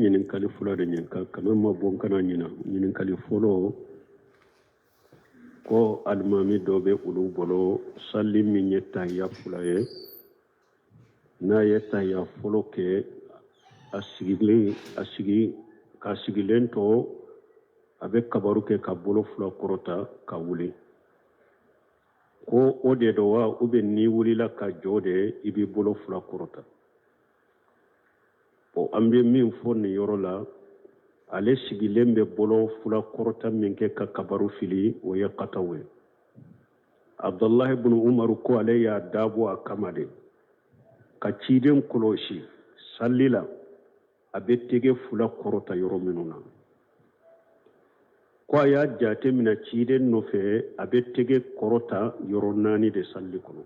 ɲininkali fɔlɔ de ɲin ka kama ma bɔn kana ɲina ɲininkali fɔlɔ ko alimami dɔ bɛ olu bolo sali min ye tahiya fila ye n'a ye tahiya fɔlɔ kɛ a sigilen to a bɛ kabaru kɛ ka bolo fila kɔrɔta ka wuli ko o de do wa ou bien ni wulila ka jɔ de i b'i bolo fila kɔrɔta an bɛ min fɔ nin yɔrɔ la ale sigilen bɛ bolo fila kɔrɔta min kɛ ka kabaru fili o ye kataw ye Abdullahi ibn Umar ko ale y'a dabɔ a kama de ka ciden kɔlɔsi sali la a bɛ tɛgɛ fila kɔrɔta yɔrɔ minnu na ko a y'a jate minɛ ciden nɔfɛ a bɛ tɛgɛ kɔrɔta yɔrɔ 4 de sali kɔnɔ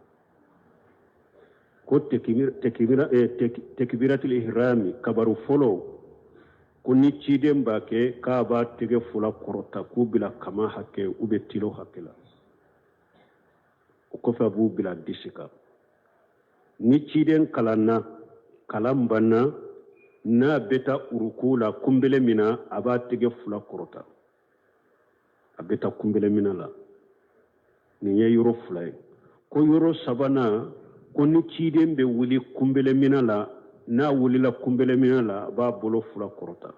ko tekbiratul ihrami kabaru fɔlɔ ko ni ciden b'a kɛ k'a b'a tɛgɛ fila kɔrɔta k'u bila kama hakɛ u bɛ tilo hakɛ la o kɔfɛ a b'u bila disi kan ni ciden kalan banna n'a bɛ taa uruku la kunbele min na a b'a tɛgɛ fila kɔrɔta a bɛ taa kunbele min la nin ye yɔrɔ fila ye ko yɔrɔ sabanan ko ni ciden bɛ wuli kunbele min la n'a wulila kunbele min la a b'a bolo fila kɔrɔta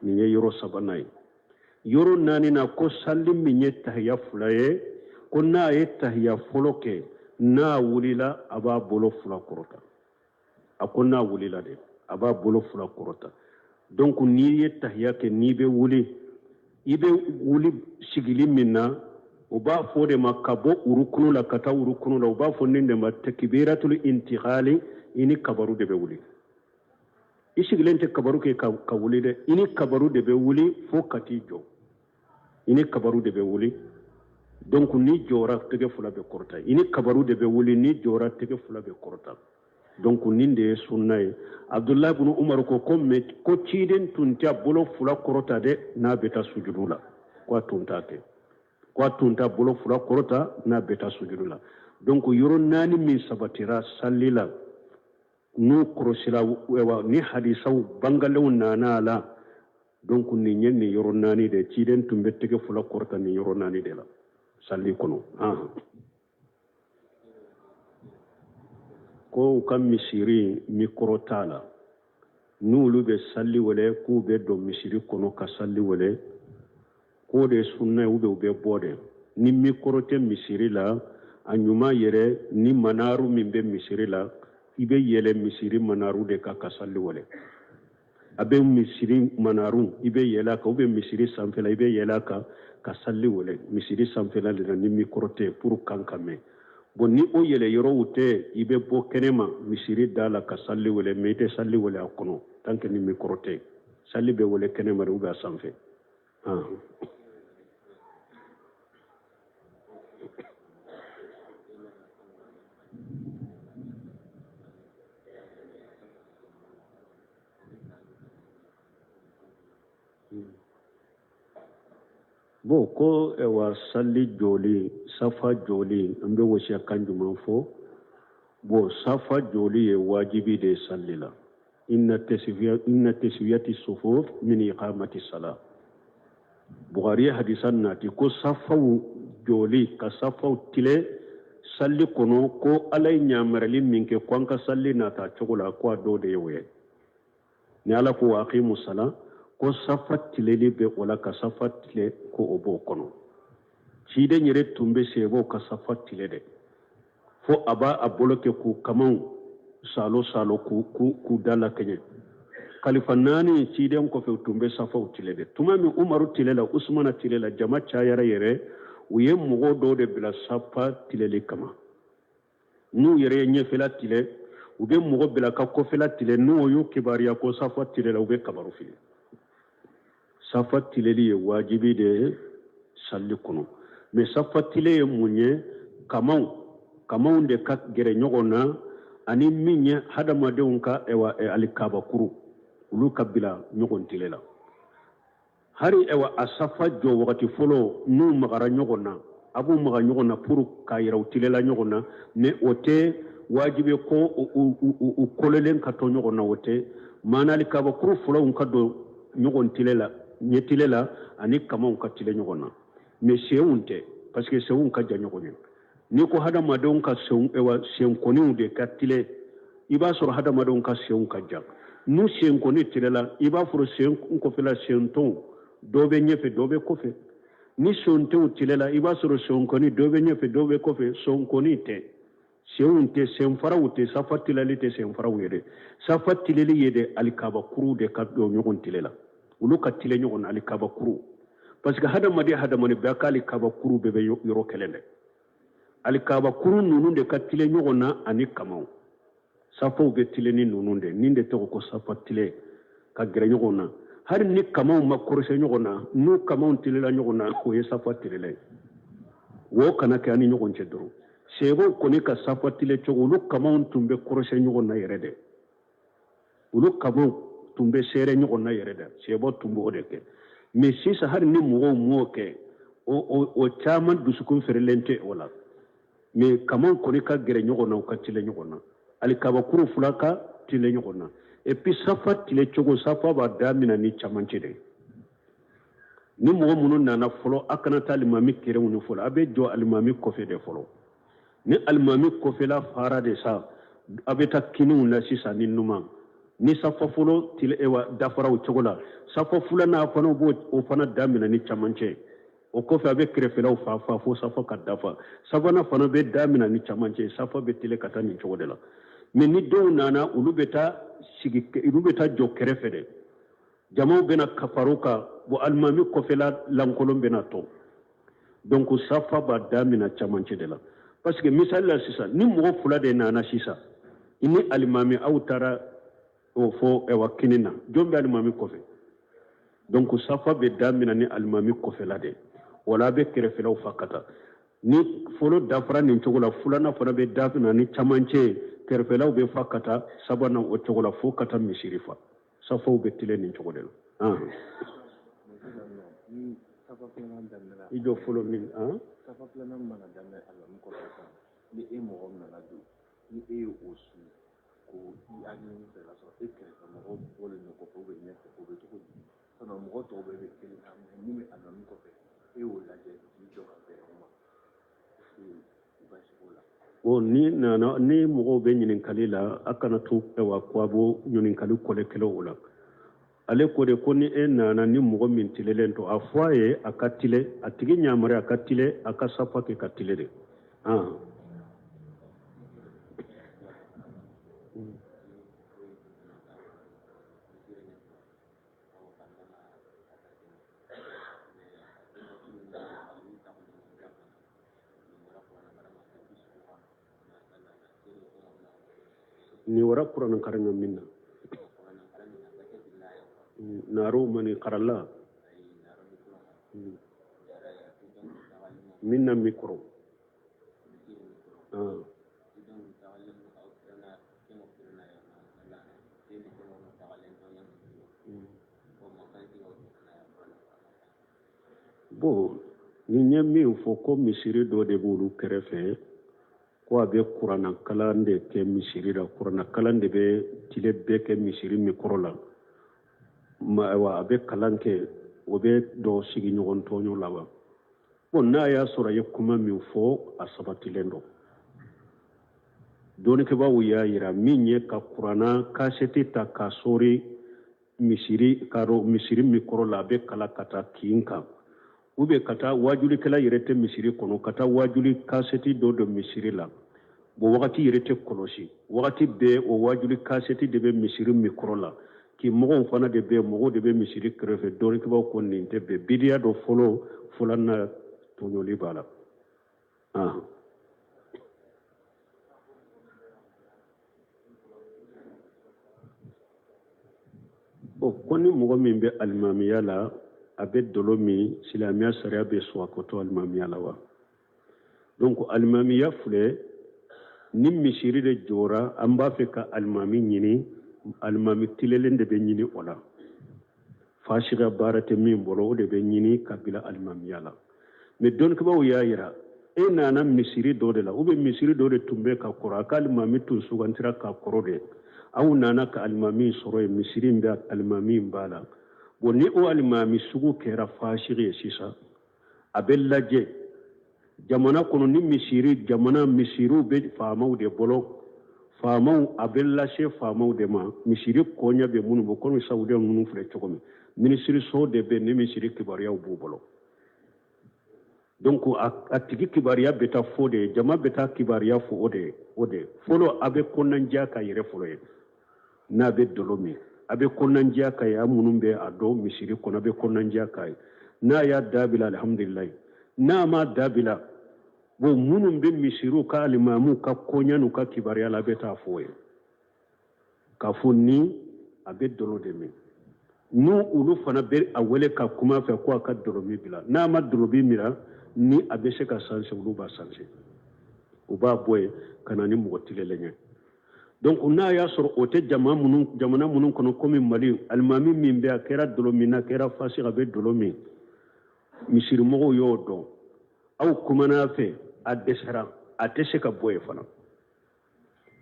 nin ye yɔrɔ sabanan ye yɔrɔ 4nan ko sali min ye tahiya fila ye ko n'a ye tahiya fɔlɔ kɛ n'a wulila a b'a bolo fila kɔrɔta a ko n'a wulila de a b'a bolo fila kɔrɔta donc n'i ye tahiya kɛ n'i bɛ wuli i bɛ wuli sigili min na u b'a fɔ de ma ka bɔ urukunu la ka taa urukunu la u b'a fɔ nin de ma takbiratul intiqali i ni kabaru de bɛ wuli i sigilen tɛ kabaru kɛ ka wuli dɛ i ni kabaru de bɛ wuli fo ka t'i jɔ i ni kabaru de bɛ wuli donc ni jɔra tɛgɛ fila bɛ kɔrɔta i ni kabaru de bɛ wuli ni jɔra tɛgɛ fila bɛ kɔrɔta donc nin de ye sunna ye Abdullahi ibn Umar ko ciden tun tɛ bolo fila kɔrɔta dɛ n'a bɛ taa sujudu la ko a tun t'a kɛ ko a tun t'a bolo fila kɔrɔta n'a bɛ taa sujudu la donc yɔrɔ 4 min sabatira sali la n'u kɔrɔsira ni hadisaw bangalenw nana la donc nin ye nin yɔrɔ 4 de ciden tun bɛ tɛgɛ fila kɔrɔta nin yɔrɔ 4 de la sali kɔnɔ ko u ka misiri mikɔrɔ t'a la n'olu bɛ sali wele k'u bɛ don misiri kɔnɔ ka sali wele k'o de ye sunna ye u bɛ bɔ de ni mikɔrɔ tɛ misiri la a ɲuman yɛrɛ ni manaru min bɛ misiri la i bɛ yɛlɛ misiri manaru de kan ka sali wele a bɛ misiri manaru i bɛ yɛlɛ a kan ou bien misiri sanfɛla i bɛ yɛlɛ a kan ka sali wele misiri sanfɛla de la ni mikɔrɔ tɛ pour kan ka mɛn bon ni o yɛlɛ yɔrɔw tɛ i bɛ bɔ kɛnɛma misiri da la ka sali wele mais i tɛ sali wele a kɔnɔ tant que ni mikɔrɔ tɛ sali bɛ wele kɛnɛma de ou bien a sanfɛ bon ko wa sali joli safa joli an bɛ wasiya kan jumɛn fɔ bon safa joli ye wajibi de sali la inna taswiyati sufuf min iqamati salat Bukhari hadisan nati ko safaw joli ka safaw tile sali kɔnɔ ko ala ye ɲamarali min kɛ ko an ka sali nata cogo la ko a dɔ de ye o ye ni ala ko aqimu salat ko safa tileli bɛ o la ka safa tile ko o b'o kɔnɔ ciden yɛrɛ tun bɛ se b'o ka safa tile dɛ fo a b'a a bolo kɛ k'u kamaw salo k'u da la kɛɲɛ kalifa 4 ciden kɔfɛ u tun bɛ safaw tile dɛ tuma min Umaru tile la Usmana tile la jama cayara yɛrɛ u ye mɔgɔ dɔw de bila safa tileli kama n'u yɛrɛ ye ɲɛfɛla tile u bɛ mɔgɔ bila ka kɔfɛla tile n'u y'u kibariya ko safa tile la u bɛ kabaru fili safa tileli ye wajibi de ye sali kɔnɔ mais safa tile ye mun ye kamaw de ka gɛrɛ ɲɔgɔn na ani min ye hadamadenw ka alikabakuru olu ka bila ɲɔgɔn tile la hari a safa jɔ wagati fɔlɔ n'u magara ɲɔgɔn na a b'u maga ɲɔgɔn na pour k'a yira u tilela ɲɔgɔn na mais o tɛ wajibi ko u kɔlɛlen ka to ɲɔgɔn na o tɛ mana alikaba kuru fula unka do nyogon tilela nyetilela ani kama unka tile nyogona me seunte parce que seun ka janyogonya ni ko hada madon ka seun ewa seun koni de katile iba soro hada madon ka seun ka jak nu seun koni tilela iba furo seun ko fela seun ton dobe nyefe dobe kofe ni seun ton tilela iba soro seun koni dobe nyefe dobe kofe seun koni te seun te seun farawute safatilali seun farawede safatilali yede alikaba kuru de ka do nyogon tilela ulu ka tile nyogon alikaba kuru parce que hada mani be akali kaba kuru bebe yoro kelende alikaba kuru nunu de ka tile nyogona ani kamaw safo be tile ni nunu de ninde to ko safa tile ka gere nyogona har ni kamaw makorse nyogona nu kamaw tile la nyogona ko ye safa tile le wo kana ke ani nyogon cedro sebo koni ka safa tile chogo lu kamaw tumbe korse nyogona yerede ulu kamaw tumbe sere nyogona yerede sebo tumbo odeke mais si sa har ni mo ke o chama dusukun ferlente wala mais kaman koni ka gere nyogona ka tile nyogona ali kaba kuru fulaka tile nyogona et puis safa tile chogo safa ba damina ni chamanche de ni mo munu nana folo akana talimami kere munu folo abe jo alimami kofe de folo ni alimami kofe la fara de sa abe ta kinu na sisa ni numa ni safa folo tile ewa dafara o chogo la safa fula na fana bo o fana damina ni chamanche o kofe abe krefela o fa fo safa ka dafa safa na fana be damina ni chamanche safa be tile kata ni chogo de la mais ni do nana ulu beta sigi ulu beta jo krefede jamaw bena kafaruka bo almami kofela lankolon bena to donc safa ba damina chamanche de la parce que misal la sisa ni mo fula de nana sisa ini almami awtara o fo e wakinina jombe almami kofe donc safa be damina ni almami kofela de wala be kerefela fakata ni folo dafra ni chogola fulana fona be damina ni chamanche kerefela be fakata sabana o chogola fo kata misirifa safa be tile ni chogodelo ijo folo min safa plana mana damina almami kofela ni e mo na do ni e osu ko i ani de la so e kerefela mo bole no ko be ne ko be to kono mo to be ke ni me almami kofela e o la je ni jo ka be o ni nana ni mo be nyinin kalila akana tu ewa kwabo nyinin kalu kole kelo wala ale ko de koni e nana ni mo min tilelen to afwaye akatile atigi nyamare akatile akasafa ke katile de ni wara Qur'an karanga minna naro mani karalla minna mikro bo ni nyami fo ko misiri do de bulu kerefe ko abe Qur'an kalande ke misiri da Qur'an kalande be tile be ke misiri mikro la ma wa abe kalanke obe do sigi nyogon tonyo lawa bon na ya sura yakuma mi fo asabatilendo doni ke ba wuya yira minye ka Qur'ana ka seti ta ka sori misiri karo misiri mikro la be kala kata kinka ube kata wajuli kala yerete misiri kono kata wajuli kaseti do misiri la bo wakati yerete kolosi wakati be o wajuli kaseti de be misiri mikro la ki mogo fana de be mogo de be misiri krefe dori kiba ko ninte be bidia do folo fulana tonyoli bala o koni mogo min be almamiya la abe dolomi silamiya sariya be swakoto almamiya la wa donc almamiya fule ni misiri de jora an b'a fɛ ka almami ɲini almami tilelen de be ɲini o la fasiga baara tɛ min bolo o de be ɲini ka bila almamiya la mais dɔnnikibaw y'a yira e nana misiri dɔ de la ou bien misiri dɔ de tun bɛ ka kɔrɔ a ka almami tun sugantira ka kɔrɔ de aw nana ka alimami sɔrɔ yen misiri bɛ alimami b'a la bon ni o alimami sugu kɛra fasiri ye sisan a bɛ lajɛ jamana kɔnɔ ni misiriw bɛ faamaw de bolo faamaw a bɛ lase faamaw de ma misiri kɔɲɛ bɛ minnu bolo komi sawudɛ minnu filɛ cogo min minisiriso de bɛ ni misiri kibaruyaw b'u bolo donc a tigi kibaruya bɛ taa fɔ de ye jama bɛ taa kibaruya fɔ o de fɔlɔ a bɛ kɔnɔnajɛya ka yɛrɛ fɔlɔ ye n'a bɛ dolo min a bɛ kɔnɔnajɛya ka ye a minnu bɛ a dɔn misiri kɔnɔ a bɛ kɔnɔnajɛya ka ye n'a y'a dabila alihamudulilayi n'a ma dabila bon minnu bɛ misiriw ka alimamuw ka kɔɲɛ n'u ka kibaruya la a bɛ taa fɔ ye k'a fɔ ni a bɛ dolo de min n'u olu fana bɛ a wele ka kuma fɛ ko a ka dolomi bila n'a ma dolomi mira ni a bɛ se ka sanse olu b'a sanse u b'a bɔ yen ka na ni mɔgɔ tigɛlen ye donc n'a y'a sɔrɔ o tɛ jamana minnu kɔnɔ komi mali alimami min bɛ a kɛra dolomi na a kɛra fasi a bɛ dolomi misirimɔgɔw y'o dɔn aw kumana fɛ a dɛsɛra a tɛ se ka bɔ yen fana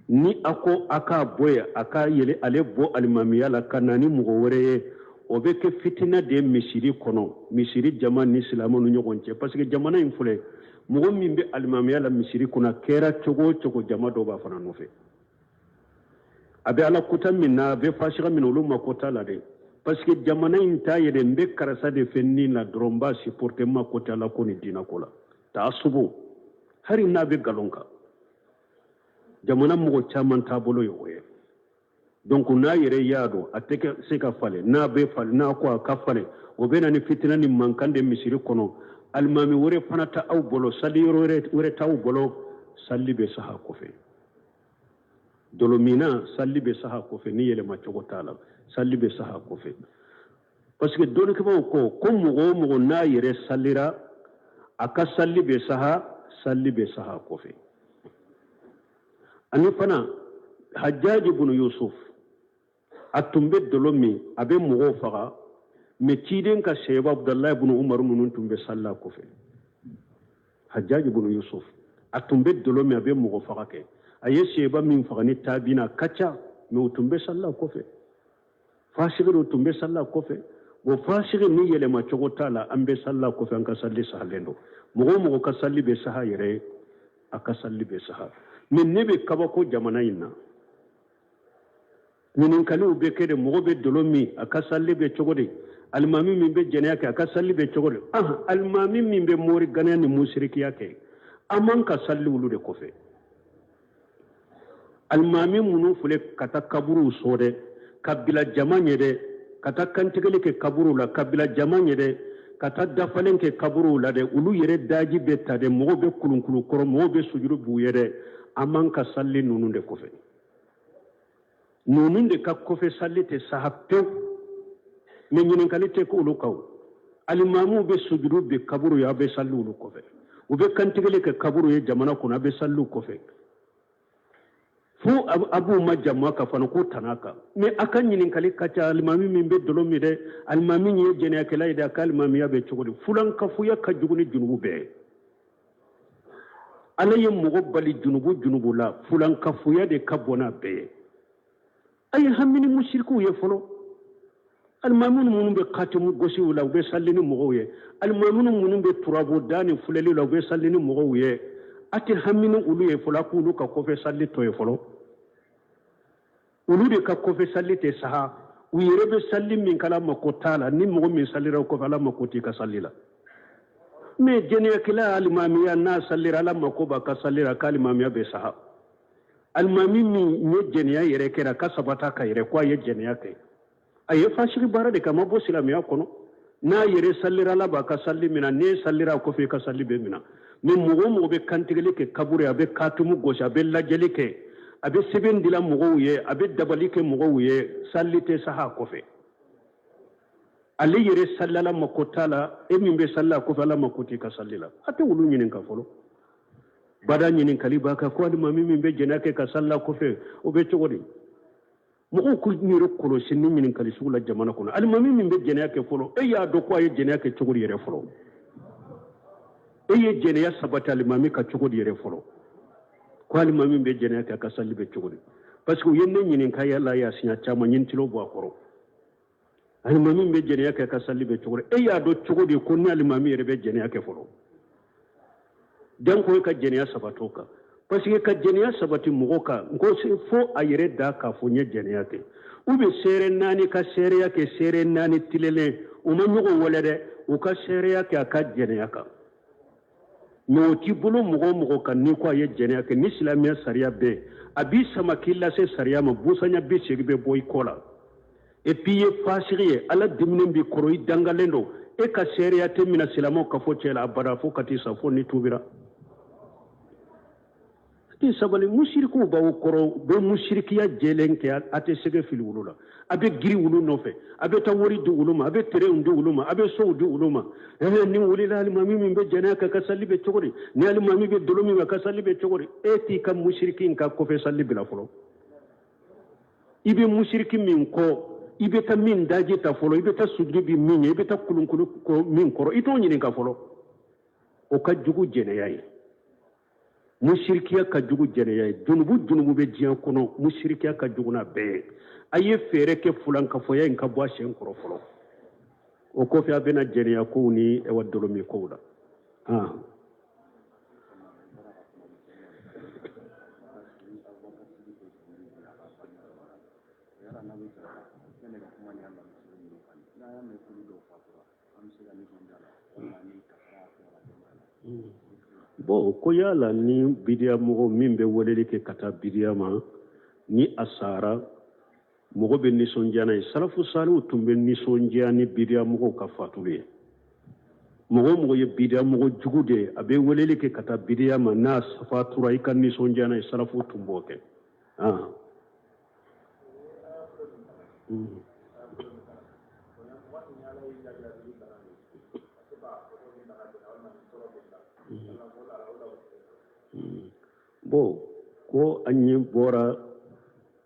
ni a ko a k'a bɔ yen a k'a yɛlɛ ale bɔ alimamiya la ka na ni mɔgɔ wɛrɛ ye o bɛ kɛ fitina de ye misiri kɔnɔ misiri jama ni silamɛw ni ɲɔgɔn cɛ parce que jamana in filɛ mɔgɔ min bɛ alimamiya la misiri kɔnɔ kɛra cogo o cogo jama dɔw b'a fana nɔfɛ a bɛ ala kota min na a bɛ fasika min olu ma kota la dɛ parce que jamana in t'a yɛrɛ n bɛ karisa de fɛ nin na dɔrɔn n b'a supporter ma kota la ko ni diinɛ ko la taa sugu hali n'a bɛ nkalon kan jamana mɔgɔ caman taabolo ye o ye donc n'a yɛrɛ y'a dɔn a tɛ se ka falen n'a bɛ falen n'a ko a ka falen o bɛ na ni fitina ni mankan de misiri kɔnɔ alimami wɛrɛ fana ta aw bolo sali yɔrɔ wɛrɛ t'aw bolo sali bɛ saha kɔfɛ dolomina sali bɛ saha kɔfɛ ni yɛlɛma cogo t'a la sali bɛ saha kɔfɛ parce que dɔnnikɛbaw ko mɔgɔ o mɔgɔ n'a yɛrɛ salira a ka sali bɛ saha kɔfɛ ani fana Hajjaji ibn Yusuf a tun bɛ dolo min a bɛ mɔgɔw faga mais ciden ka sɛba Abdallah ibn Umar minnu tun bɛ salla kɔfɛ Hajjaji ibn Yusuf a tun bɛ dolo min a bɛ mɔgɔ faga kɛ a ye sɛba min faga ni taabina ka ca mais o tun bɛ salla kɔfɛ fasigiri tun bɛ salla kɔfɛ bon fasigiri ni yɛlɛma cogo t'a la an bɛ salla kɔfɛ an ka salli sahalen don mɔgɔ o mɔgɔ ka salli bɛ saha yɛrɛ a ka salli bɛ saha mais ne bɛ kabako jamana in na ɲininkaliw bɛ kɛ de mɔgɔ bɛ dolo min a ka salli bɛ cogo di alimami min bɛ jɛnɛya kɛ a ka salli bɛ cogo di alimami min bɛ mori ganiya ni musirikiya kɛ an man ka salli olu de kɔfɛ alimami minnu filɛ ka taa kaburuw sɔn dɛ ka bila jama ɲɛ dɛ ka taa kantigɛli kɛ kaburuw la ka bila jama ɲɛ dɛ ka taa dafalen kɛ kaburuw la dɛ olu yɛrɛ daji bɛ ta dɛ mɔgɔw bɛ kulunkulu kɔrɔ mɔgɔw bɛ sujuru b'u ye dɛ an man ka salli ninnu de kɔfɛ ninnu de ka kɔfɛ salli tɛ saha pewu mais ɲininkali tɛ k'olu kan alimamuw bɛ sujuru bɛ kaburu ye a bɛ salli olu kɔfɛ u bɛ kantigɛli kɛ kaburu ye jamana kɔnɔ a bɛ salli u kɔfɛ fo a b'u ma jamu ka fana ko tana kan mais a ka ɲininkali ka ca alimami min bɛ dolo min dɛ alimami ye jɛnɛyakɛla ye dɛ a ka alimamiya bɛ cogo di fulankafuya ka jugu ni junubu bɛɛ ye ala ye mɔgɔ bali junubu la fulankafuya de ka bɔ n'a bɛɛ ye a ye hamini musirikiw ye fɔlɔ alimami minnu bɛ katimu gosiw la u bɛ salli ni mɔgɔw ye alimami minnu bɛ turabu da ni filɛli la u bɛ salli ni mɔgɔw ye a tɛ hamini olu ye fɔlɔ a k'olu ka kɔfɛ salli tɔ ye fɔlɔ olu de ka kɔfɛ salli tɛ saha u yɛrɛ bɛ salli min kala mako t'a la ni mɔgɔ min sallira o kɔfɛ ala mako t'i ka salli la mais jɛnɛyakɛla alimamiya n'a sallira ala mako b'a ka salli la k'alimamiya bɛ saha alimami min ye jɛnɛya yɛrɛ kɛra ka sabata ka yɛrɛ ko a ye jɛnɛya kɛ a ye fasigi baara de kama bɔ silamɛya kɔnɔ n'a yɛrɛ sallira ala b'a ka salli mina n'e sallira a kɔfɛ i ka salli bɛ mina mais mɔgɔ o mɔgɔ bɛ kantigɛli kɛ kaburu ye a bɛ katumu gosi a bɛ lajɛli kɛ a bɛ sɛbɛn dila mɔgɔw ye a bɛ dabali kɛ mɔgɔw ye salli tɛ saha kɔfɛ ale yɛrɛ salli ala mako t'a la e min bɛ salli a kɔfɛ ala mako t'i ka salli la a tɛ olu ɲininka fɔlɔ bada ɲininkali b'a kan ko alimami min bɛ jɛnɛya kɛ ka salli a kɔfɛ o bɛ cogo di mɔgɔw k'u yɛrɛ kɔlɔsi ni ɲininkali sugu la jamana kɔnɔ alimami min bɛ jɛnɛya kɛ fɔlɔ e y'a dɔn ko a ye jɛnɛya kɛ cogo di yɛrɛ fɔlɔ e ye jɛnɛya sabati alimami ka cogo di yɛrɛ fɔlɔ ko alimami bɛ jɛnɛya kɛ a ka salli bɛ cogo di parce que yenne ñinin ka yalla ya sinya chama ñin tilo bo akoro alimami be jene yake ka salli be chogore e ya do chogode ko ni alimami rebe jene yake folo dan ko ka jene ya sabato ka parce que ka jene ya sabati mugo ka ngo fo ayere da ka fo nye jene yake ube sere nani ka sere yake sere nani tilele o ma ñugo wala de o ka sere yake aka jene yaka no ti bulu mugo kan ni ko ye jene yake ni islamiya sariya be abi sama killa se sariya ma busanya be segbe boy kola et puis ye fasiriye ala dimnen bi koroy dangalendo e ka sariya te mina silamo ka fo cela abada fo kati sa fo ni tubira ti sabali mushriku ba koro be mushrikiya jelen ke ate sege fil wulula abe giri wulu nofe abe tawori du wuluma abe tere undu wuluma abe so du wuluma ni wulila alimami min be janaka ka salli be chogori ni alimami be dolomi ka salli be chogori eti kam mushrikin ka ko fe salli bila folo ibe mushrikin min ko ibe ta min daji ta folo ibe ta sujudi bi min ibe ta kulunkulu ko min koro ito nyini ka folo o ka jugu jene yayi mushrikiya ka jugu jene yayi junubu be jiyan kono mushrikiya ka juguna be aye fere ke fulan ka foya in ka bo shen koro folo o ko fi abena jene ya ko ni e wadolo mi ko da bon ko yala ni bidiya mogo min be weleli ke kata bidiya ma ni asara mogo be nisondiya na salafu salihu tun be nisondiya ni bidiya mogo ka fatulu ye mogo ye bidiya mogo jugu de a be weleli ke kata bidiya ma n'a fatura i ka nisondiya na salafu tun b'o kɛ bon ko an ye bɔra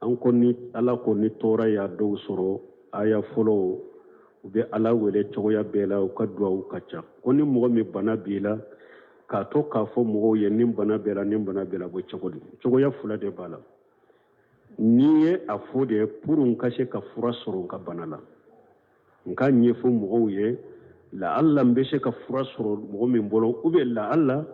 an ko ni ala ko ni tɔɔra y'a dɔw sɔrɔ aya fɔlɔ u bɛ ala wele cogoya bɛɛ la u ka duwawu ka ca ko ni mɔgɔ min bana b'i la k'a to k'a fɔ mɔgɔw ye nin bana bɛɛ la bɔ cogo di cogoya fila de b'a la n'i ye a fɔ de pour n ka se ka fura sɔrɔ n ka bana la n ka ɲɛfɔ mɔgɔw ye la alla n bɛ se ka fura sɔrɔ mɔgɔ min bolo ou bien la alla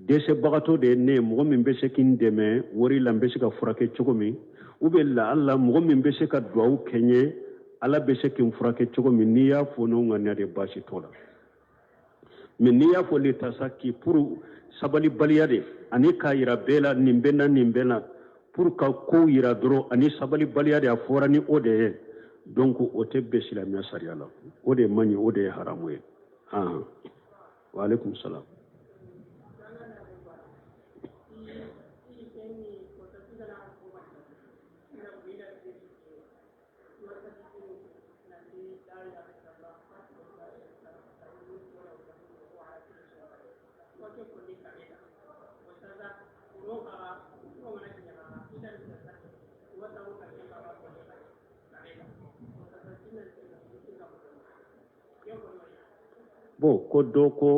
dɛsɛbagatɔ de ye ne ye mɔgɔ min bɛ se k'i dɛmɛ wari la n bɛ se ka furakɛ cogo min ou bien la alla mɔgɔ min bɛ se ka duwawu kɛ n ye ala bɛ se k'i furakɛ cogo min n'i y'a fɔ ne ŋaniya de baasi t'o la mais n'i y'a fɔ l'état sa k'i pour sabalibaliya de ani k'a yira bɛɛ la nin bɛ na pour ka kow yira dɔrɔn ani sabalibaliya de a fɔra ni o de ye donc o tɛ bɛn silamɛya sariya la o de man ɲi o de ye haramu ye wa alaikum salam bon ko dɔ ko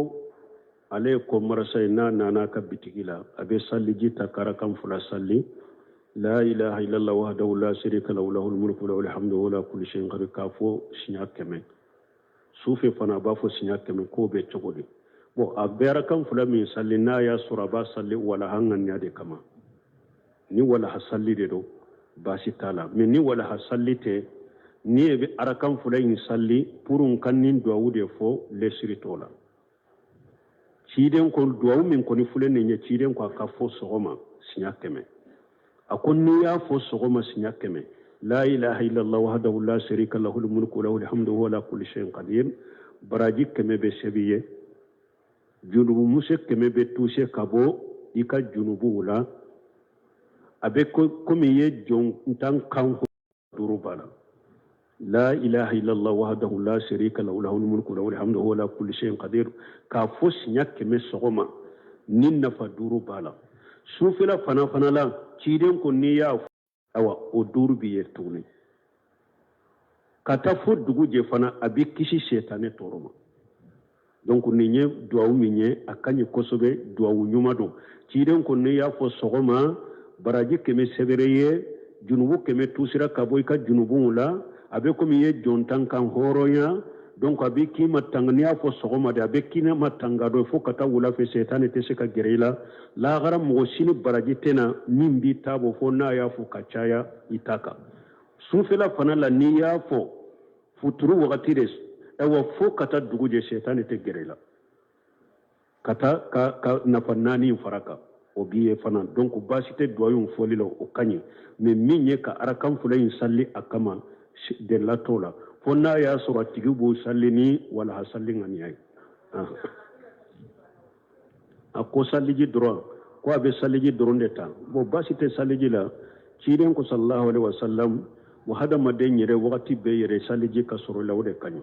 ale ye ko marasa ye n'a nana ka bitigi la a bɛ saliji ta karakan fila salli la ilaha illallah wahdahu la sharika lahu lahul mulku wa lahul hamdu wa la kulli shay'in qadir k'a fɔ siɲɛ 100 sufe fana a b'a fɔ siɲɛ 100 k'o bɛ cogo di bon a bɛɛ arakan fila min salli n'a y'a sɔrɔ a b'a salli walaha ŋaniya de kama ni walaha salli de don baasi t'a la mais ni walaha salli tɛ ni ye bɛ arakan fila in salli pour n ka nin duwawu de fɔ lesiri t'o la ciden ko duwawu min kɔni filɛ nin ye ciden ko a ka fɔ sɔgɔma siɲɛ 100 a ko n'i y'a fɔ sɔgɔma siɲɛ 100 la ilaha illallah wahdahu la sharika lahu lahul mulku wa lahul hamdu wa la kulli shay'in qadir baraji 100 bɛ sɛbi ye junubu muso 100 bɛ touché ka bɔ i ka junubuw la a bɛ komi i ye jɔntan kan 5 b'a la la ilaha illallah wahdahu la sharika lahu lahul mulku wa lahul hamdu wa la kulli shay'in qadir k'a fɔ siɲɛ 100 sɔgɔma ni nafa 5 b'a la sufɛla fana la ciden ko n'i y'a fɔ awa o 5 b'i ye tuguni ka taa fo dugu jɛ fana a bɛ kisi sɛtanɛ tɔɔrɔ ma donc nin ye duwawu min ye a ka ɲi kosɛbɛ duwawu ɲuman don ciden ko n'i y'a fɔ sɔgɔma baraji 100 sɛbɛrɛ ye junubu keme tusira ka boy ka junubu la abe komi ye jontan kan horonya donc abi kima tangniya fo sogoma de abe kina matanga do fo kata wula fe setan te se ka gerela la gara mo sini baraji tena min bi tabo fo na ya fo kachaya itaka sufela fana la ni ya fo futuru wakati des ewa fo kata duguje setan te gerela kata ka nafanani faraka o biye fana donc basite doyun folilo o kanyi mais minye ka arakan fulayin salli akama de la tola fonna ya sura tigubu sallini wala hasalli ngani ay ako salliji droit ko abe salliji dronde ta bo basite salliji la ciiden ko sallallahu alaihi wasallam wa hada maden yere wakati be yere salliji ka suru lawde kanyi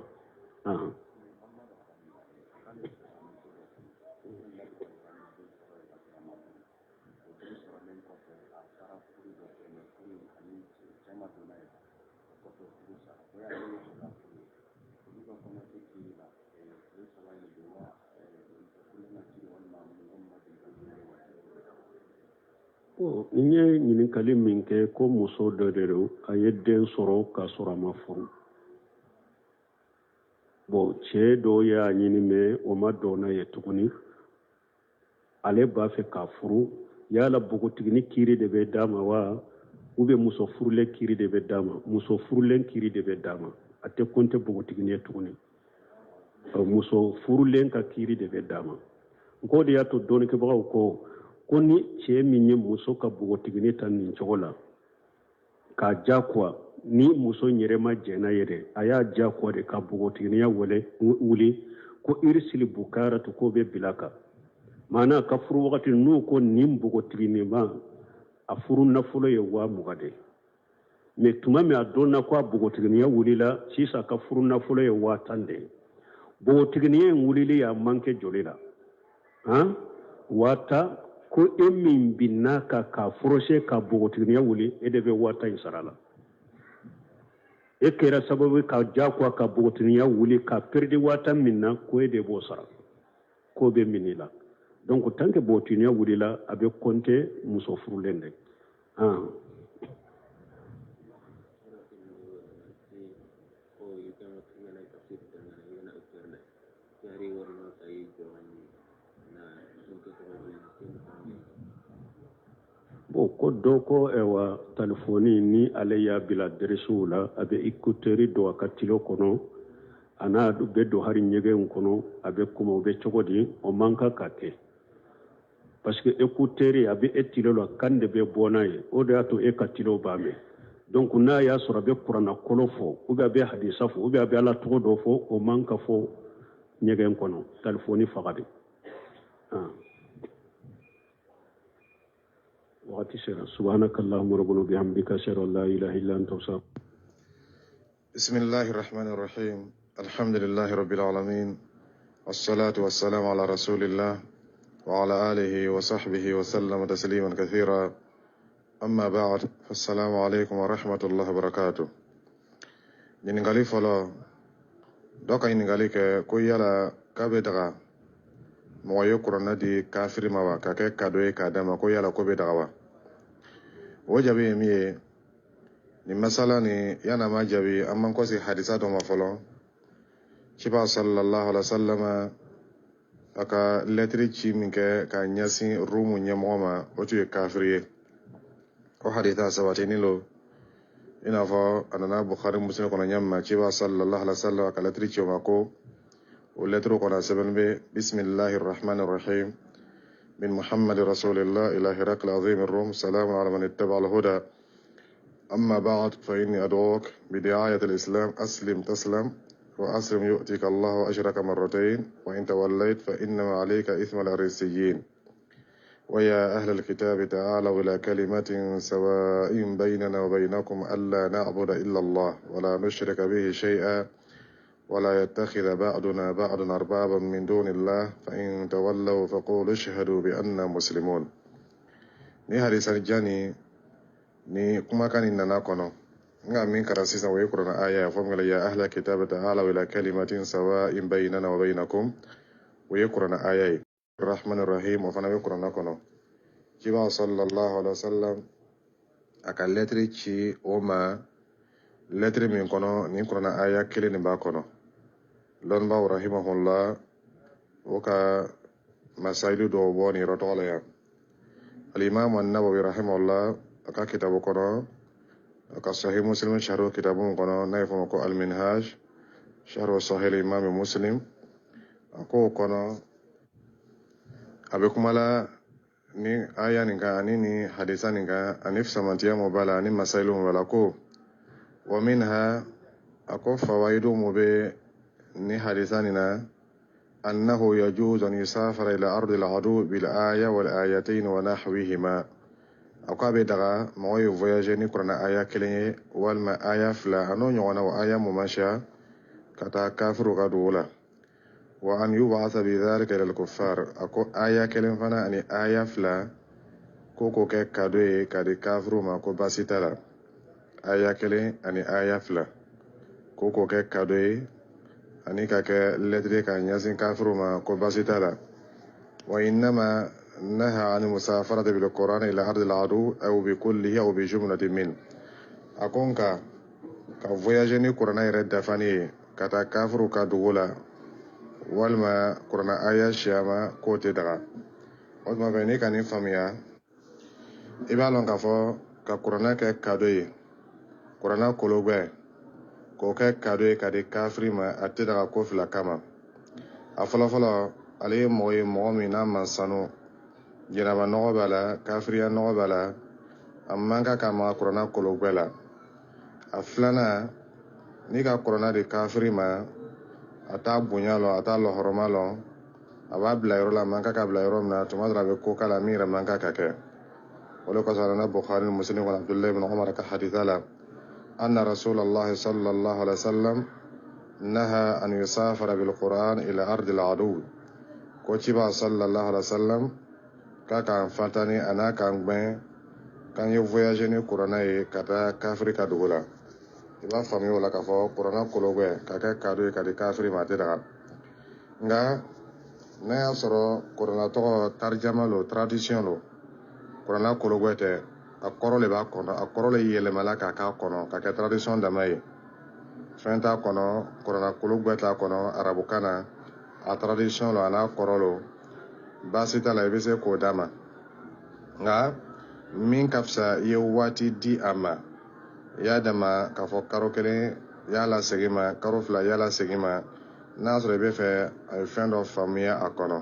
nye ɲininkali min kɛ ko muso dɔ de don a ye den sɔrɔ k'a sɔrɔ a ma furu bon cɛ dɔw y'a ɲini mɛ o ma dɔn n'a ye tuguni ale b'a fɛ k'a furu yala bogotigini kiiri de bɛ d'a ma wa ou bien muso furulen kiiri de bɛ d'a ma muso furulen kiiri de bɛ d'a ma a tɛ compter bogotigini ye tuguni muso furulen ka kiiri de bɛ d'a ma n de y'a to dɔɔnikɛbagaw ko ni cɛ min ye muso ka bogotigini ta nin cogo la k'a diyagoya ni muso yɛrɛ ma jɛnna yɛrɛ a y'a diyagoya de ka bogotiginiya wuli ko irisili bukaratu k'o bɛ bila kan maana ka furu wagati n'u ko nin bogotiginima a furu nafolo ye 20,000 de mais tuma min a dɔnna ko a bogotiginiya wulila sisan ka furu nafolo ye 10,000 de bogotiginiya in wulili y'a manqué joli la 10,000 ko e min binna ka forose ka bogotiginiya wuli e de bɛ 10,000 in sara la e kɛra sababu ka diyagoya ka bogotiginiya wuli ka perdi 10,000 min na ko e de b'o sara k'o bɛ minɛ i la donc tant que bogotiginiya wulila a bɛ compter muso furulen de bon ko dɔ ko ewa telefoni ni ale y'a bila deresiw la a bɛ écouteurs don a ka tilo kɔnɔ a n'a bɛ don hari ɲɛgɛn kɔnɔ a bɛ kuma o bɛ cogo di o man kan ka kɛ parce que écouteurs a bɛ e tilo la kan de bɛ bɔ n'a ye o de y'a to e ka tilo b'a mɛn donc n'a y'a sɔrɔ a bɛ kuranna kolo fɔ ou bien a bɛ hadisa fɔ ou bien a bɛ ala tɔgɔ dɔ fɔ o man ka fɔ ɲɛgɛn kɔnɔ telefoni faga de وقت سيرا سبحانك اللهم ربنا بحمدك أشهد أن لا إله إلا أنت أستغفرك. بسم الله الرحمن الرحيم الحمد لله رب العالمين والصلاة والسلام على رسول الله وعلى آله وصحبه وسلم تسليما كثيرا أما بعد فالسلام عليكم ورحمة الله وبركاته. نينغالي فلو دوكا نينغالي كويالا كابدغا moyo kurana di kafiri mawa ka ke kadoe ka dama ko yala ko be dawa o jabe mi ni masala ni yana ma jabe amman ko si hadisa do ma folo chiba sallallahu alaihi wasallam aka letri chi min ke ka nyasi rumu nyamo ma o tu kafiri ko hadita sawati ni lo ina fo anana bukhari muslim ko nyamma chiba sallallahu alaihi wasallam aka letri chi ma ko ولترك على سبيل بسم الله الرحمن الرحيم من محمد رسول الله إلى هرقل العظيم الروم سلام على من اتبع الهدى أما بعد فإني أدعوك بدعاية الإسلام أسلم تسلم وأسلم يؤتيك الله أجرك مرتين وإن توليت فإنما عليك إثم الأريسيين ويا أهل الكتاب تعالوا إلى كلمة سواء بيننا وبينكم ألا نعبد إلا الله ولا نشرك به شيئا ولا يتخذ بعضنا بعضا أربابا من دون الله فإن تولوا فقولوا اشهدوا بأننا مسلمون. ni hadisa jani ni kuma kan nana kono nga min kara sisan way qur'an aya fa ngala ya ahla kitab ta'ala ila kalimatin sawa'in baynana wa baynakum way qur'an aya rahmanir rahim wa fana way qur'an kono kiba sallallahu alaihi wasallam aka lettre ci o ma lettre min kono ni kurana aya kelen ni ba kono lon ba rahimahullah o ka masailu do boni rotola ya al-imam an-nawawi rahimahullah aka kitabu kono aka sahih muslim sharh kitabu kono naifo ko al-minhaj sharh sahih imam muslim ako kono abe kumala ni aya ninka ani ni hadisa ninka anif samantiya mobala ani masailu mobala ko wa minha ako fawaidu mobe ni hadisa nina annahu yajuz an yusafara ila ardi al-adu bil aya wal ayatayn wa nahwihima ako abe daga moy voyager ni kurana aya kelen wal ma aya fla ano nyona wa aya mumasha kata kafiru kadula wa an yub'atha bi dhalika ila al-kuffar ako aya kelen fana ani aya fla koko ke kadoe kadi kafiru ma ko basitala aya kelen ani aya fla koko ke kadoe ani ka ke lettre ka nyasin kafiru ma ko basitala wa innama naha an musafarati bil qur'an ila ardi al-adu aw bi kullihi aw bi jumlatin min akonka ka voyager ni qur'an ire dafani kata kafiru ka dugula walma kurana aya shama kote daga odma be ni kanin famiya iba lon ka fo ka kurana ke kadoyi kurana kologbe ko ke kadoyi kadi kafiri ma ate daga ko fila kama a fɔlɔfɔlɔ ale ye mɔgɔ min n'a mansanu jɛnaba nɔgɔ b'a la kafiriya nɔgɔ b'a la a man ka ka ma kurana kologbe la a filana ni ka kurana de kafiri ma a t'a bonya lɔ a t'a lɔhɔrɔma lɔ a b'a bila yɔrɔ la man ka bila yɔrɔ min na tuma dɔ la a bɛ ko k'a la min yɛrɛ man ka kɛ o de kosɔn a nana Bukhari ni Muslim kɔnɔ Abdullahi ibn Umar ka haditha la anna Rasulullahi sallallahu alaihi wasallam naha an yusafara bil Qur'an ila ardi al-adu ko ciba sallallahu alaihi wasallam ka kan fatani ana kan gbɛn kan ye voyager ni Qur'ana ye ka taa kafiri ka dugu la i b'a faamuya o la k'a fɔ Qur'ana kologɛ ka kɛ kado ye ka di kafiri ma a tɛ daga nka n'a y'a sɔrɔ Qur'ana tɔgɔ tarijama lo tradition lo Qur'ana kologɛ tɛ a kɔrɔ le b'a kɔnɔ a kɔrɔ le yɛlɛmala k'a k'a kɔnɔ ka kɛ tradition dama ye fɛn t'a kɔnɔ Qur'ana kologɛ t'a kɔnɔ arabukan na a tradition lo a n'a kɔrɔ lo baasi t'a la i bɛ se k'o d'a ma nka min ka fisa i ye waati di a ma i y'a dama k'a fɔ karo kelen i y'a lasegin ma karo fila i y'a lasegin ma n'a sɔrɔ i bɛ fɛ a ye fɛn dɔ faamuya a kɔnɔ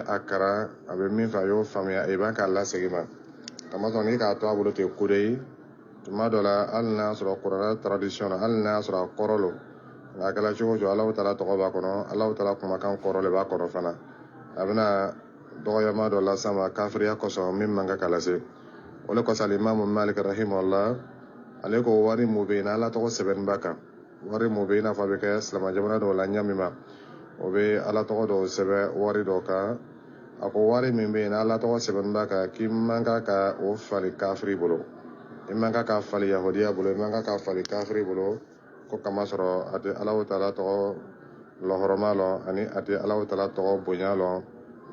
a karan a bɛ min fɛ a y'o faamuya i b'a k'a lasegin ma kamasɔrɔ n'i k'a to a bolo ten ko de ye tuma dɔ la hali n'a sɔrɔ Qur'ana tradition na hali n'a sɔrɔ a kɔrɔ lo nka a kɛra cogo o cogo Alahu Taala tɔgɔ b'a kɔnɔ Alahu Taala kumakan kɔrɔ le b'a kɔnɔ fana a bɛna dɔgɔyama dɔ las'a ma kafiriya kosɔn min man kan ka lase o de kosɔn Imam Malik rahimahullah ale ko wari mun bɛ yen n'Ala tɔgɔ sɛbɛnni b'a kan wari mun bɛ yen i n'a fɔ a bɛ kɛ silamɛ jamana dɔw la ɲami ma o bɛ Ala tɔgɔ dɔw sɛbɛn wari dɔw kan a ko wari min bɛ yen n'Ala tɔgɔ sɛbɛnni b'a kan k'i man kan ka o fali kafiri bolo i man kan ka fali yahudiya bolo i man kan ka fali kafiri bolo ko kamasɔrɔ a tɛ Alahu Taala tɔgɔ lɔhɔrɔma lɔ ani a tɛ Alahu Taala tɔgɔ bonya lɔ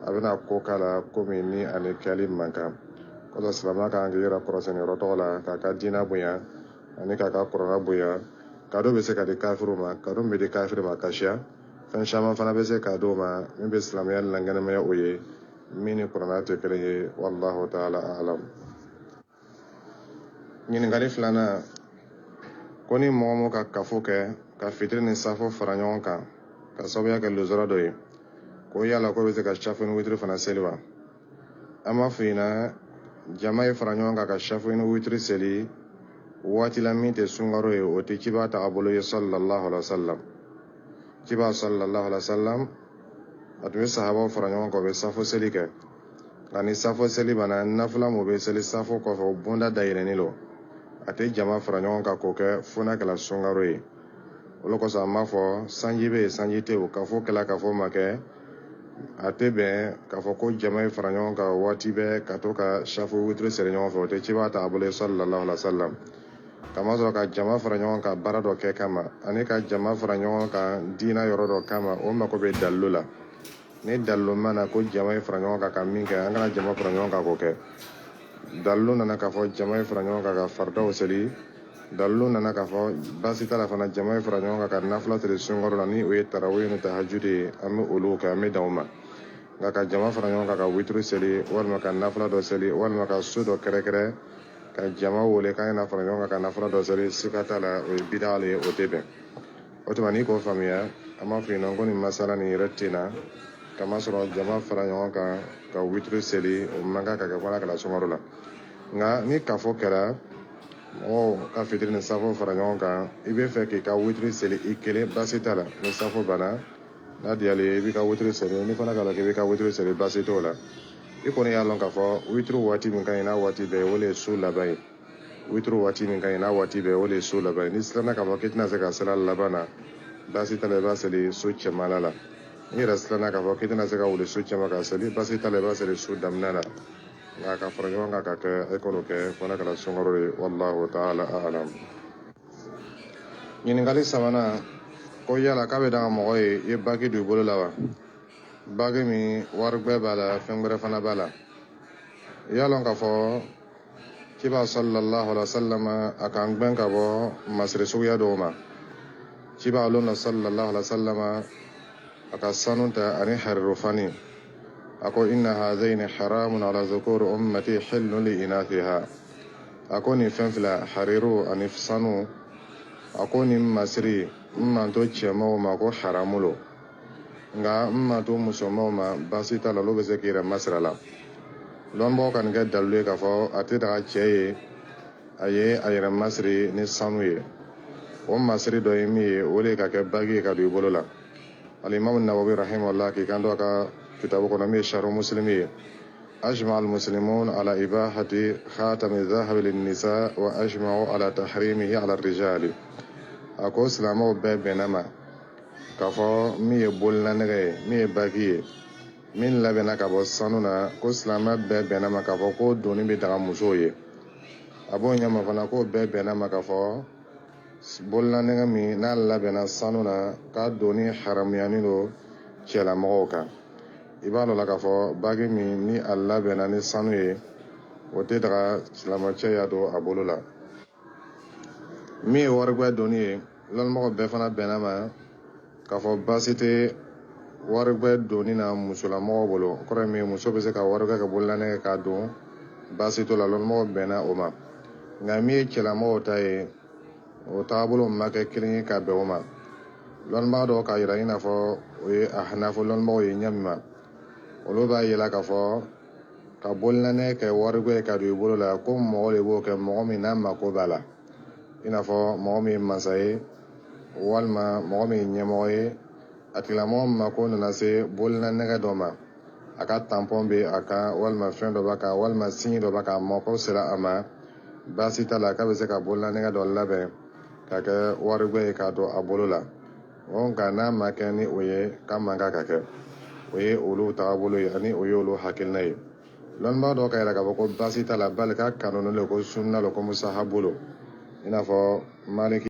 a bɛna ko k'a la komi ni ani kɛli man kan kosɔn silamɛya kan k'i yɛrɛ kɔrɔsɛni yɔrɔ tɔgɔ la k'a ka diinɛ bonya ani k'a ka Qur'ana bonya kado bɛ se ka di kafiru ma kado min bɛ di kafiri ma kasiya fɛn caman fana bɛ se k'a d'o ma min bɛ silamɛya lankɛnɛmaya o ye min ni Qur'ana tɛ kelen ye wallahu ta'ala a'lam ɲininkali filanan ko ni mɔgɔ min ka kafo kɛ ka fitiri ni safo fara ɲɔgɔn kan ka sababuya kɛ lozora dɔ ye ko yala ko bɛ se ka safu ni witiri fana seli wa an b'a fɔ ɲɛna jama ye fara ɲɔgɔn kan ka safu ni witiri seli waati la min tɛ sunkaro ye o tɛ ciba tagabolo ye sallallahu alaihi wasallam ciba sallallahu alaihi wasallam a tun bɛ sahabaw fara ɲɔgɔn kan o bɛ safo seli kɛ nka ni safo seli banna nafila mun bɛ seli safo kɔfɛ o bonda dayɛlɛnni lo a tɛ jama fara ɲɔgɔn kan k'o kɛ fo n'a kɛra sunkaro ye o de kosɔn an b'a fɔ sanji bɛ yen sanji tɛ yen kafo kɛla kafo ma kɛ a tɛ bɛn k'a fɔ ko jama ye fara ɲɔgɔn kan waati bɛɛ ka to ka safu witiri seli ɲɔgɔn fɛ o tɛ ciba tagabolo ye sallallahu alaihi wasallam kamasɔrɔ ka jama fara ɲɔgɔn kan baara dɔ kɛ kama ani ka jama fara ɲɔgɔn kan diina yɔrɔ dɔ kama o mako bɛ dalilu la ni dalilu ma na ko jama ye fara ɲɔgɔn kan ka min kɛ an kana jama fara ɲɔgɔn kan k'o kɛ dallu nana k'a fɔ jama ye fara ɲɔgɔn kan ka fardaw seli dallu nana k'a fɔ baasi t'a la fana jama ye fara ɲɔgɔn kan ka nafila seli sunkaro la ni o ye tarawih ni tahajudi ye an bɛ olu kɛ an bɛ dan o ma nka ka jama fara ɲɔgɔn kan ka witiri seli walima ka nafila dɔ seli walima ka su dɔ kɛrɛkɛrɛ ka jama wele k'an na fara ɲɔgɔn kan ka nafila dɔ seli siga t'a la o ye bida le ye o tɛ bɛn o tuma n'i k'o faamuya an b'a fɔ yen nɔ ko nin masala nin yɛrɛ tɛ na kamasɔrɔ jama fara ɲɔgɔn kan ka witiri seli o man kan ka kɛ fɔlɔ kala sunkaro la nka ni kafo kɛra mɔgɔw ka fitiri ni safo fara ɲɔgɔn kan i bɛ fɛ k'i ka witiri seli i kelen baasi t'a la ni safo banna n'a diyala i b'i ka witiri seli ni fana k'a la k'i b'i ka witiri seli baasi t'o la i kɔni y'a lɔn k'a fɔ witiri waati min ka ɲi n'a waati bɛɛ o de ye su laban ye witiri waati min ka ɲi n'a waati bɛɛ o de ye su laban ye n'i siranna k'a fɔ k'i tɛna se ka seli laban na baasi t'a la i b'a seli su cɛmala la n'i yɛrɛ siranna k'a fɔ k'i tɛna se ka wuli su cɛma ka seli baasi t'a la i b'a seli su daminɛ la nka ka fara ɲɔgɔn kan ka kɛ e k'olu kɛ fana kɛra sunkaro ye wallahu ta'ala a'lam ɲininkali sabanan ko yala k'a bɛ daga mɔgɔ ye i ye baki don i bolo la wa baki min waribɛ b'a la fɛn wɛrɛ fana b'a la i y'a lɔn k'a fɔ kiba sallallahu alaihi wasallam a kan gbɛn ka bɔ masiri suguya dɔw ma kiba alona sallallahu alaihi wasallam a ka sanu ta ani hariru fani a ko inna hazaini haramun ala zukuri ummati hillun li inathiha a ko nin fɛn fila hariru ani sanu a ko nin masiri n man to cɛmaw ma ko haramulo nka n man to musomaw ma baasi t'a la olu bɛ se k'i yɛrɛ masira la lɔnbagaw ka nin kɛ dalilu ye k'a fɔ a tɛ daga cɛ ye a ye a yɛrɛ masiri ni sanu ye o masiri dɔ ye min ye o de ka kɛ bagi ye ka don i bolo la alimamu nawawi rahimahullah k'i kan to a ka kitabu kɔnɔ min ye sharh muslim ye أجمع المسلمون على إباحة خاتم الذهب للنساء وأجمعوا على تحريمه على الرجال ako silamɛw bɛɛ bɛnna ma k'a fɔ min ye bolila nɛgɛ ye min ye baki ye min labɛnna ka bɔ sanu na ko silamɛ bɛɛ bɛnna ma k'a fɔ ko doni bɛ daga musow ye a b'o ɲɛma fana ko bɛɛ bɛnna ma k'a fɔ bolila nɛgɛ min n'a labɛnna sanu na k'a doni haramuyanin don cɛlamɔgɔw kan i b'a dɔn la k'a fɔ baki min ni a labɛnna ni sanu ye o tɛ daga silamɛcɛ ya don a bolo la min ye waribɛ doni ye lɔnmɔgɔ bɛɛ fana bɛnna ma k'a fɔ baasi tɛ waribɛ doni na musolamɔgɔ bolo kɔrɔ ye min muso bɛ se ka waribɛ ka bolilanɛgɛ k'a don baasi t'o la lɔnmɔgɔ bɛnna o ma nka min ye cɛlamɔgɔw ta ye o taabolo ma kɛ kelen ye ka bɛn o ma lɔnbaga dɔw k'a yira i n'a fɔ o ye a hanafo lɔnmɔgɔw ye ɲɛ min ma olu b'a yela k'a fɔ ka bolilanɛgɛ kɛ waribɛ ka don i bolo la ko mɔgɔ de b'o kɛ mɔgɔ min n'a mako b'a la i n'a fɔ mɔgɔ min ye masa ye walima mɔgɔ min ye ɲɛmɔgɔ ye a tigilamɔgɔ mako nana se bolilanɛgɛ dɔ ma a ka tampɔn bɛ a kan walima fɛn dɔ b'a kan walima sinji dɔ b'a kan mako sera a ma baasi t'a la k'a bɛ se ka bolilanɛgɛ dɔ labɛn ka kɛ waribɛ ye k'a don a bolo la nka n'a ma kɛ ni o ye k'a man kan ka kɛ o ye olu tagabolo ye ani o ye olu hakilina ye lɔnnibaga dɔw ka yɛrɛ k'a fɔ ko baasi t'a la bali k'a kanunen don ko sunna lo ko musahabolo i n'a fɔ maliki